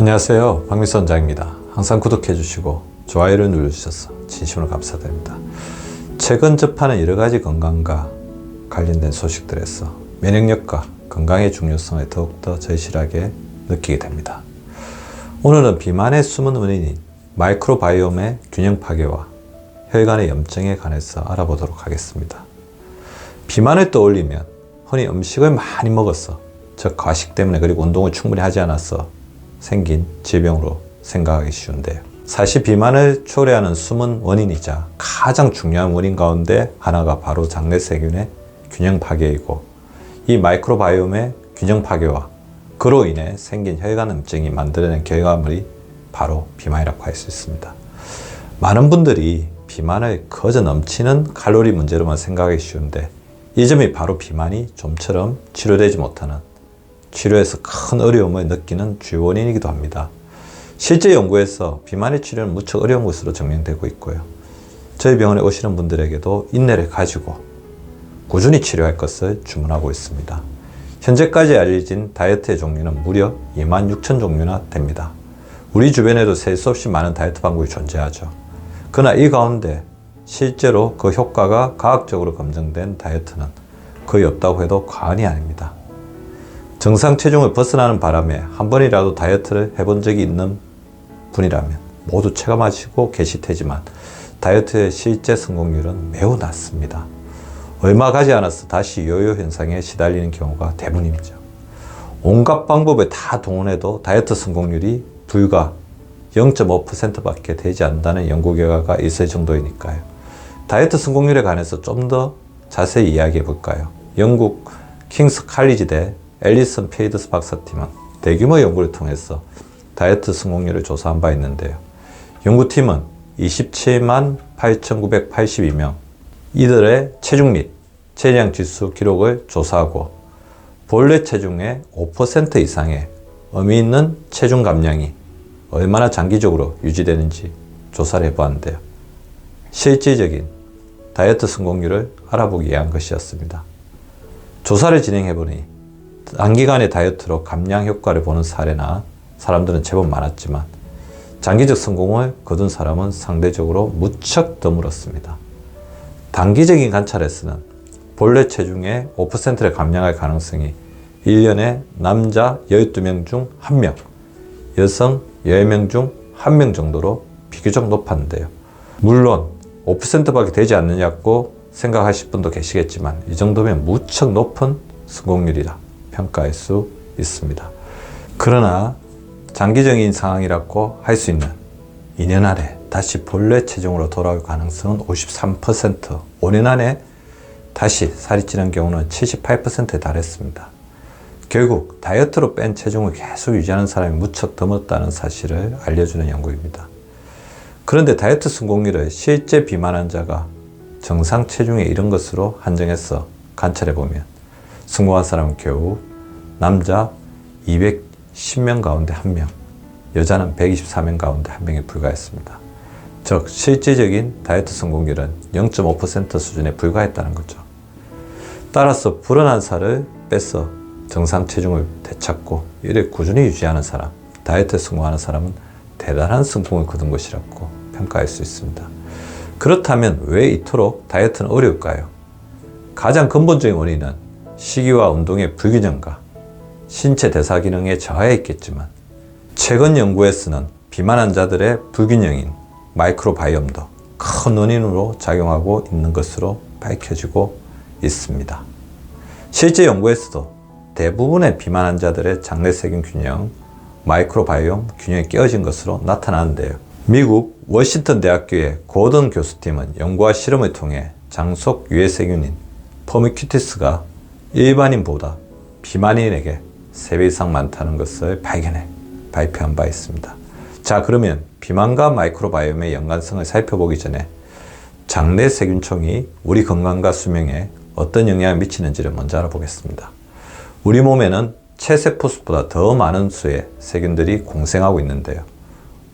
안녕하세요, 박미수 원장입니다. 항상 구독해 주시고 좋아요를 눌러주셔서 진심으로 감사드립니다. 최근 접하는 여러가지 건강과 관련된 소식들에서 면역력과 건강의 중요성을 더욱더 절실하게 느끼게 됩니다. 오늘은 비만의 숨은 원인인 마이크로바이옴의 균형 파괴와 혈관의 염증에 관해서 알아보도록 하겠습니다. 비만을 떠올리면 흔히 음식을 많이 먹어서, 즉 과식 때문에 그리고 운동을 충분히 하지 않아서 생긴 질병으로 생각하기 쉬운데요. 사실 비만을 초래하는 숨은 원인이자 가장 중요한 원인 가운데 하나가 바로 장내세균의 균형 파괴이고, 이 마이크로바이옴의 균형 파괴와 그로 인해 생긴 혈관염증이 만들어낸 결과물이 바로 비만이라고 할 수 있습니다. 많은 분들이 비만을 거저 넘치는 칼로리 문제로만 생각하기 쉬운데, 이 점이 바로 비만이 좀처럼 치료되지 못하는, 치료에서 큰 어려움을 느끼는 주요 원인이기도 합니다. 실제 연구에서 비만의 치료는 무척 어려운 것으로 증명되고 있고요. 저희 병원에 오시는 분들에게도 인내를 가지고 꾸준히 치료할 것을 주문하고 있습니다. 현재까지 알려진 다이어트의 종류는 무려 26,000 종류나 됩니다. 우리 주변에도 셀 수 없이 많은 다이어트 방법이 존재하죠. 그러나 이 가운데 실제로 그 효과가 과학적으로 검증된 다이어트는 거의 없다고 해도 과언이 아닙니다. 정상 체중을 벗어나는 바람에 한 번이라도 다이어트를 해본 적이 있는 분이라면 모두 체감하시고 계실 테지만, 다이어트의 실제 성공률은 매우 낮습니다. 얼마 가지 않아서 다시 요요 현상에 시달리는 경우가 대부분이죠. 온갖 방법을 다 동원해도 다이어트 성공률이 불과 0.5% 밖에 되지 않는다는 연구 결과가 있을 정도이니까요. 다이어트 성공률에 관해서 좀 더 자세히 이야기해 볼까요? 영국 킹스 칼리지대 앨리슨 페이드스 박사팀은 대규모 연구를 통해서 다이어트 성공률을 조사한 바 있는데요. 연구팀은 27만 8,982명 이들의 체중 및 체지방 지수 기록을 조사하고, 본래 체중의 5% 이상의 의미 있는 체중 감량이 얼마나 장기적으로 유지되는지 조사를 해보았는데요. 실질적인 다이어트 성공률을 알아보기 위한 것이었습니다. 조사를 진행해보니 단기간의 다이어트로 감량 효과를 보는 사례나 사람들은 제법 많았지만, 장기적 성공을 거둔 사람은 상대적으로 무척 드물었습니다. 단기적인 관찰에서는 본래 체중의 5%를 감량할 가능성이 1년에 남자 12명 중 1명, 여성 10명 중 1명 정도로 비교적 높았는데요. 물론 5%밖에 되지 않느냐고 생각하실 분도 계시겠지만, 이 정도면 무척 높은 성공률이라 평가할 수 있습니다. 그러나 장기적인 상황이라고 할 수 있는 2년 안에 다시 본래 체중으로 돌아올 가능성은 53%, 5년 안에 다시 살이 찌는 경우는 78%에 달했습니다. 결국 다이어트로 뺀 체중을 계속 유지하는 사람이 무척 드물다는 사실을 알려주는 연구입니다. 그런데 다이어트 성공률을 실제 비만 환자가 정상 체중에 이른 것으로 한정해서 관찰해보면 성공한 사람은 겨우 남자 210명 가운데 1명, 여자는 124명 가운데 1명에 불과했습니다. 즉 실질적인 다이어트 성공률은 0.5% 수준에 불과했다는 거죠. 따라서 불어난 살을 빼서 정상 체중을 되찾고 이를 꾸준히 유지하는 사람, 다이어트에 성공하는 사람은 대단한 성공을 거둔 것이라고 평가할 수 있습니다. 그렇다면 왜 이토록 다이어트는 어려울까요? 가장 근본적인 원인은 식이와 운동의 불균형과 신체 대사 기능의 저하에 있겠지만, 최근 연구에서는 비만 환자들의 불균형인 마이크로바이옴도 큰 원인으로 작용하고 있는 것으로 밝혀지고 있습니다. 실제 연구에서도 대부분의 비만 환자들의 장내세균 균형, 마이크로바이옴 균형이 깨어진 것으로 나타나는데요. 미국 워싱턴 대학교의 고든 교수팀은 연구와 실험을 통해 장속 유해세균인 포미큐티스가 일반인보다 비만인에게 3배 이상 많다는 것을 발견해 발표한 바 있습니다. 자, 그러면 비만과 마이크로바이옴의 연관성을 살펴보기 전에 장내세균총이 우리 건강과 수명에 어떤 영향을 미치는지를 먼저 알아보겠습니다. 우리 몸에는 체세포 수보다 더 많은 수의 세균들이 공생하고 있는데요.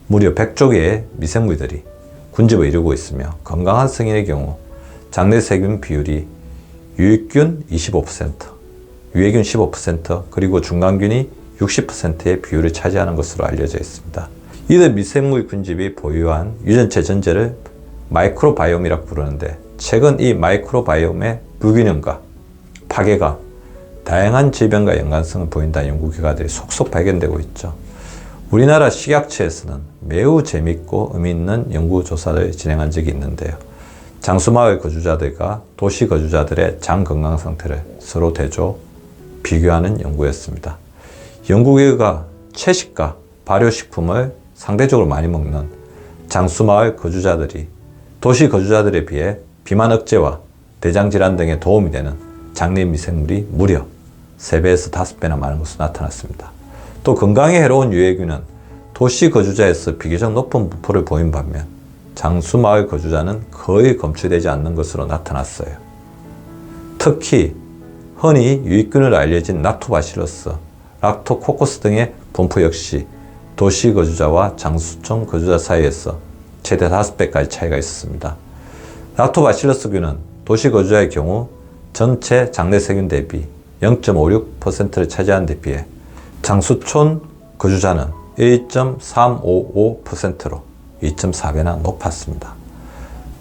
무려 100조 개의 미생물들이 군집을 이루고 있으며, 건강한 성인의 경우 장내세균 비율이 유익균 25%, 유해균 15%, 그리고 중간균이 60%의 비율을 차지하는 것으로 알려져 있습니다. 이들 미생물 군집이 보유한 유전체 전체를 마이크로바이옴이라고 부르는데, 최근 이 마이크로바이옴의 불균형과 파괴가 다양한 질병과 연관성을 보인다는 연구 결과들이 속속 발견되고 있죠. 우리나라 식약처에서는 매우 재밌고 의미 있는 연구조사를 진행한 적이 있는데요. 장수마을 거주자들과 도시 거주자들의 장 건강 상태를 서로 대조, 비교하는 연구였습니다. 연구 결과 채식과 발효식품을 상대적으로 많이 먹는 장수마을 거주자들이 도시 거주자들에 비해 비만 억제와 대장질환 등에 도움이 되는 장내 미생물이 무려 3배에서 5배나 많은 것으로 나타났습니다. 또 건강에 해로운 유해균은 도시 거주자에서 비교적 높은 분포를 보인 반면 장수마을 거주자는 거의 검출되지 않는 것으로 나타났어요. 특히 흔히 유익균으로 알려진 락토바실러스, 락토코커스 등의 분포 역시 도시 거주자와 장수촌 거주자 사이에서 최대 5배까지 차이가 있었습니다. 락토바실러스균은 도시 거주자의 경우 전체 장내 세균 대비 0.56%를 차지하는 데 비해 장수촌 거주자는 1.355%로 2.4배나 높았습니다.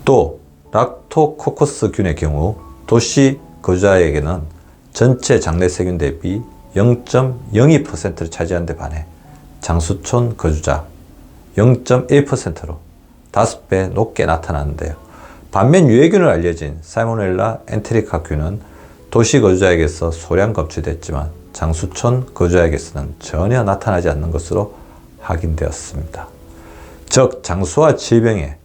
또 락토코커스균의 경우 도시 거주자에게는 전체 장내 세균 대비 0.02%를 차지하는 데 반해 장수촌 거주자 0.1%로 5배 높게 나타나는데요. 반면 유해균으로 알려진 살모넬라 엔테리카균은 도시 거주자에게서 소량 검출됐지만 장수촌 거주자에게서는 전혀 나타나지 않는 것으로 확인되었습니다. 즉 장수와 질병에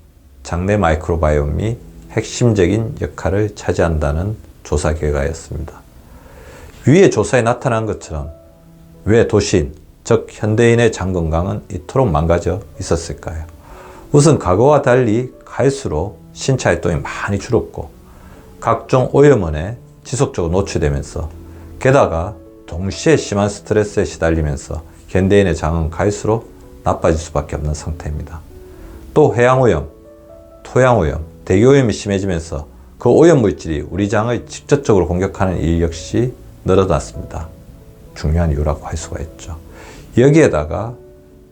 장내 마이크로바이옴이 핵심적인 역할을 차지한다는 조사 결과였습니다. 위의 조사에 나타난 것처럼 왜 도시인, 즉 현대인의 장 건강은 이토록 망가져 있었을까요? 우선 과거와 달리 갈수록 신체 활동이 많이 줄었고 각종 오염원에 지속적으로 노출되면서 게다가 동시에 심한 스트레스에 시달리면서 현대인의 장은 갈수록 나빠질 수밖에 없는 상태입니다. 또 해양오염, 토양오염, 대기오염이 심해지면서 그 오염물질이 우리 장을 직접적으로 공격하는 일 역시 늘어났습니다. 중요한 이유라고 할 수가 있죠. 여기에다가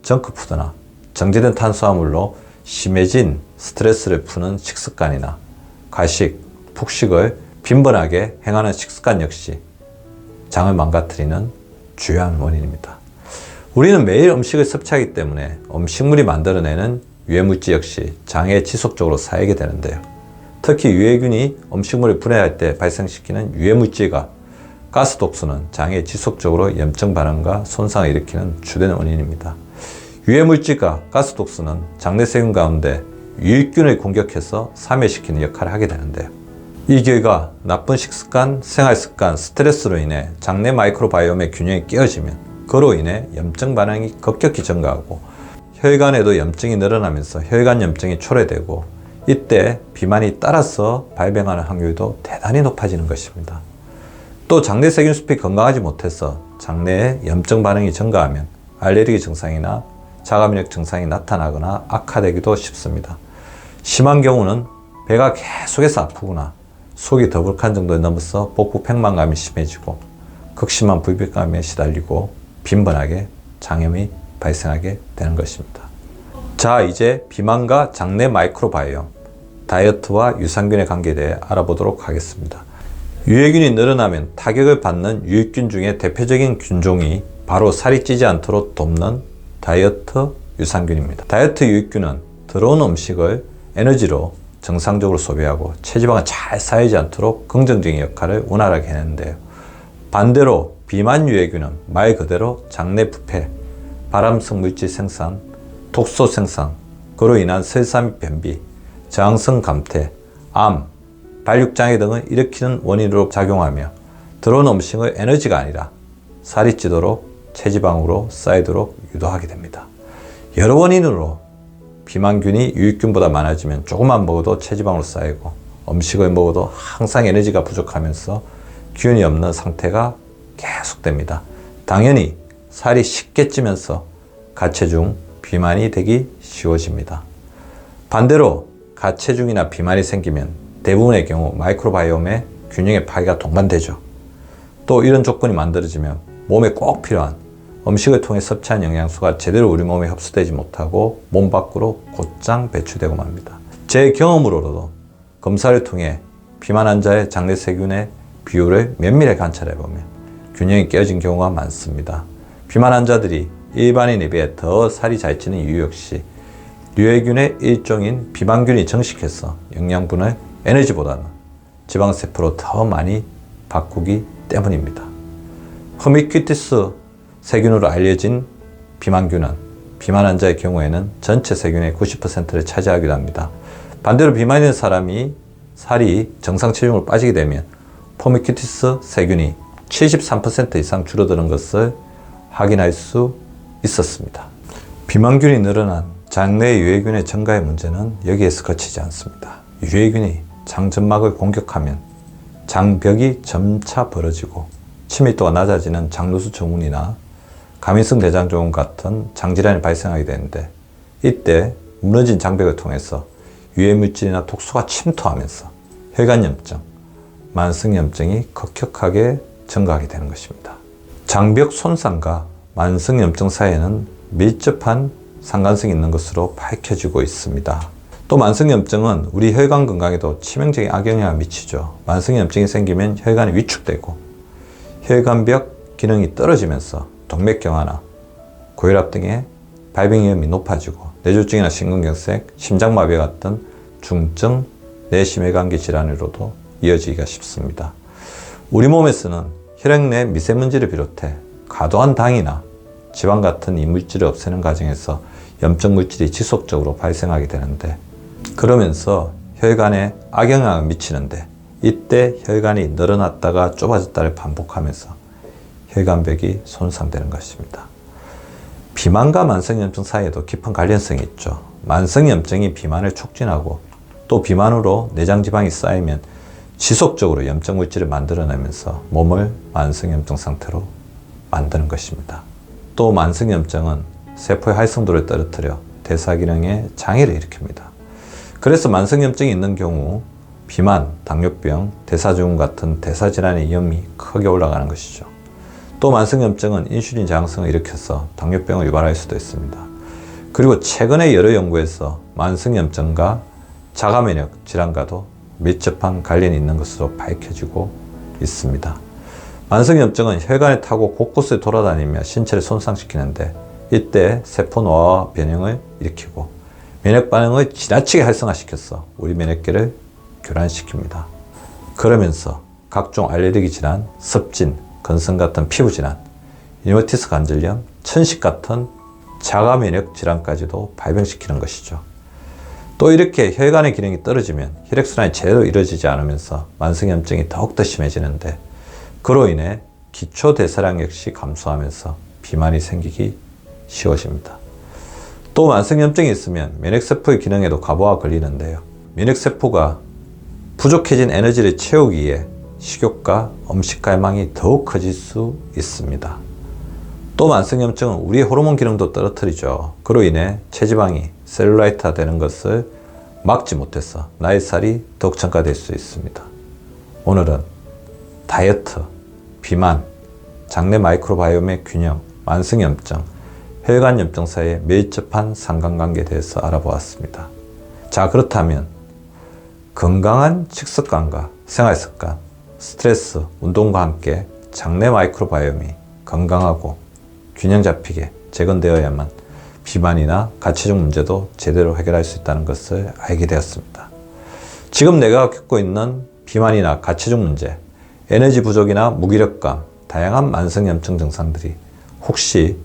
정크푸드나 정제된 탄수화물로 심해진 스트레스를 푸는 식습관이나 과식, 폭식을 빈번하게 행하는 식습관 역시 장을 망가뜨리는 주요한 원인입니다. 우리는 매일 음식을 섭취하기 때문에 음식물이 만들어내는 유해물질 역시 장에 지속적으로 쌓이게 되는데요. 특히 유해균이 음식물을 분해할 때 발생시키는 유해물질과 가스독소는 장에 지속적으로 염증 반응과 손상을 일으키는 주된 원인입니다. 유해물질과 가스독소는 장내 세균 가운데 유익균을 공격해서 사멸시키는 역할을 하게 되는데요. 이 결과 나쁜 식습관, 생활습관, 스트레스로 인해 장내 마이크로바이옴의 균형이 깨어지면 그로 인해 염증 반응이 급격히 증가하고 혈관에도 염증이 늘어나면서 혈관 염증이 초래되고 이때 비만이 따라서 발병하는 확률도 대단히 높아지는 것입니다. 또 장내 세균 숲이 건강하지 못해서 장내에 염증 반응이 증가하면 알레르기 증상이나 자가면역 증상이 나타나거나 악화되기도 쉽습니다. 심한 경우는 배가 계속해서 아프거나 속이 더부룩한 정도에 넘어서 복부 팽만감이 심해지고 극심한 불편감에 시달리고 빈번하게 장염이 발생하게 되는 것입니다. 자, 이제 비만과 장내 마이크로바이옴, 다이어트와 유산균의 관계에 대해 알아보도록 하겠습니다. 유해균이 늘어나면 타격을 받는 유익균 중에 대표적인 균종이 바로 살이 찌지 않도록 돕는 다이어트 유산균입니다. 다이어트 유익균은 들어온 음식을 에너지로 정상적으로 소비하고 체지방은 잘 쌓이지 않도록 긍정적인 역할을 원활하게 해내는데요. 반대로 비만 유해균은 말 그대로 장내 부패, 발암성 물질 생산, 독소 생산, 그로 인한 설사 변비, 저항성 감퇴, 암, 발육장애 등을 일으키는 원인으로 작용하며 들어온 음식을 에너지가 아니라 살이 찌도록 체지방으로 쌓이도록 유도하게 됩니다. 여러 원인으로 비만균이 유익균보다 많아지면 조금만 먹어도 체지방으로 쌓이고 음식을 먹어도 항상 에너지가 부족하면서 균이 없는 상태가 계속됩니다. 당연히 살이 쉽게 찌면서 가체중, 비만이 되기 쉬워집니다. 반대로 가체중이나 비만이 생기면 대부분의 경우 마이크로바이옴의 균형의 파괴가 동반되죠. 또 이런 조건이 만들어지면 몸에 꼭 필요한 음식을 통해 섭취한 영양소가 제대로 우리 몸에 흡수되지 못하고 몸 밖으로 곧장 배출되고 맙니다. 제 경험으로도 검사를 통해 비만 환자의 장내 세균의 비율을 면밀히 관찰해보면 균형이 깨어진 경우가 많습니다. 비만 환자들이 일반인에 비해 더 살이 잘 찌는 이유 역시 류해균의 일종인 비만균이 정식해서 영양분을 에너지보다는 지방세포로 더 많이 바꾸기 때문입니다. 허미큐티스 세균으로 알려진 비만균은 비만 환자의 경우에는 전체 세균의 90%를 차지하기도 합니다. 반대로 비만인 사람이 살이 정상 체중으로 빠지게 되면 포미큐티스 세균이 73% 이상 줄어드는 것을 확인할 수 있었습니다. 비만균이 늘어난 장내 유해균의 증가의 문제는 여기에서 그치지 않습니다. 유해균이 장점막을 공격하면 장벽이 점차 벌어지고 친밀도가 낮아지는 장누수 증후군이나 가민성 대장증후군 같은 장질환이 발생하게 되는데, 이때 무너진 장벽을 통해서 유해물질이나 독소가 침투하면서 혈관염증, 만성염증이 급격하게 증가하게 되는 것입니다. 장벽 손상과 만성염증 사이에는 밀접한 상관성이 있는 것으로 밝혀지고 있습니다. 또 만성염증은 우리 혈관 건강에도 치명적인 악영향을 미치죠. 만성염증이 생기면 혈관이 위축되고 혈관벽 기능이 떨어지면서 동맥경화나 고혈압 등의 발병 위험이 높아지고 뇌졸중이나 심근경색, 심장마비 같은 중증 내심혈관계 질환으로도 이어지기가 쉽습니다. 우리 몸에서는 혈액 내 미세먼지를 비롯해 과도한 당이나 지방 같은 이물질을 없애는 과정에서 염증 물질이 지속적으로 발생하게 되는데, 그러면서 혈관에 악영향을 미치는데, 이때 혈관이 늘어났다가 좁아졌다를 반복하면서 혈관벽이 손상되는 것입니다. 비만과 만성염증 사이에도 깊은 관련성이 있죠. 만성염증이 비만을 촉진하고 또 비만으로 내장지방이 쌓이면 지속적으로 염증 물질을 만들어내면서 몸을 만성염증 상태로 만드는 것입니다. 또 만성염증은 세포의 활성도를 떨어뜨려 대사기능에 장애를 일으킵니다. 그래서 만성염증이 있는 경우 비만, 당뇨병, 대사증후군 같은 대사질환의 위험이 크게 올라가는 것이죠. 또 만성염증은 인슐린 저항성을 일으켜서 당뇨병을 유발할 수도 있습니다. 그리고 최근에 여러 연구에서 만성염증과 자가면역 질환과도 밀접한 관련이 있는 것으로 밝혀지고 있습니다. 만성염증은 혈관을 타고 곳곳을 돌아다니며 신체를 손상시키는데, 이때 세포 노화와 변형을 일으키고 면역 반응을 지나치게 활성화시켜서 우리 면역계를 교란시킵니다. 그러면서 각종 알레르기 질환, 습진, 건성 같은 피부 질환, 류마티스 관절염, 천식 같은 자가 면역 질환까지도 발병시키는 것이죠. 또 이렇게 혈관의 기능이 떨어지면 혈액순환이 제대로 이루어지지 않으면서 만성염증이 더욱더 심해지는데, 그로 인해 기초 대사량 역시 감소하면서 비만이 생기기 쉬워집니다. 또 만성염증이 있으면 면역세포의 기능에도 과부하가 걸리는데요. 면역세포가 부족해진 에너지를 채우기 위해 식욕과 음식 갈망이 더욱 커질 수 있습니다. 또 만성염증은 우리의 호르몬 기능도 떨어뜨리죠. 그로 인해 체지방이 셀룰라이트화 되는 것을 막지 못해서 나의 살이 더욱 증가될 수 있습니다. 오늘은 다이어트, 비만, 장내 마이크로바이옴의 균형, 만성염증, 혈관염증 사이의 밀접한 상관관계에 대해서 알아보았습니다. 자, 그렇다면 건강한 식습관과 생활습관, 스트레스, 운동과 함께 장내 마이크로바이옴이 건강하고 균형 잡히게 재건되어야만 비만이나 가치중 문제도 제대로 해결할 수 있다는 것을 알게 되었습니다. 지금 내가 겪고 있는 비만이나 가치중 문제, 에너지 부족이나 무기력감, 다양한 만성염증 증상들이 혹시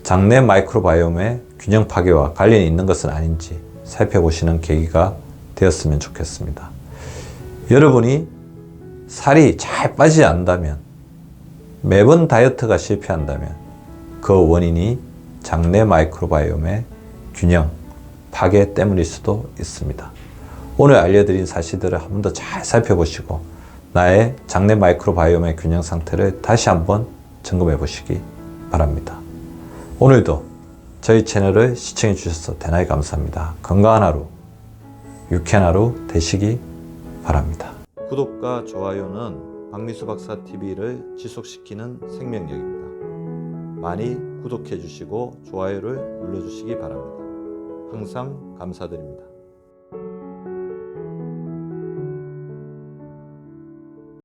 장내 마이크로바이옴의 균형 파괴와 관련이 있는 것은 아닌지 살펴보시는 계기가 되었으면 좋겠습니다. 여러분이 살이 잘 빠지지 않는다면, 매번 다이어트가 실패한다면 그 원인이 장내 마이크로바이옴의 균형 파괴 때문일 수도 있습니다. 오늘 알려드린 사실들을 한 번 더 잘 살펴보시고 나의 장내 마이크로바이옴의 균형 상태를 다시 한번 점검해 보시기 바랍니다. 오늘도 저희 채널을 시청해 주셔서 대단히 감사합니다. 건강한 하루, 유쾌한 하루 되시기 바랍니다. 구독과 좋아요는 박미수 박사 TV를 지속시키는 생명력입니다. 많이 구독해 주시고 좋아요를 눌러주시기 바랍니다. 항상 감사드립니다.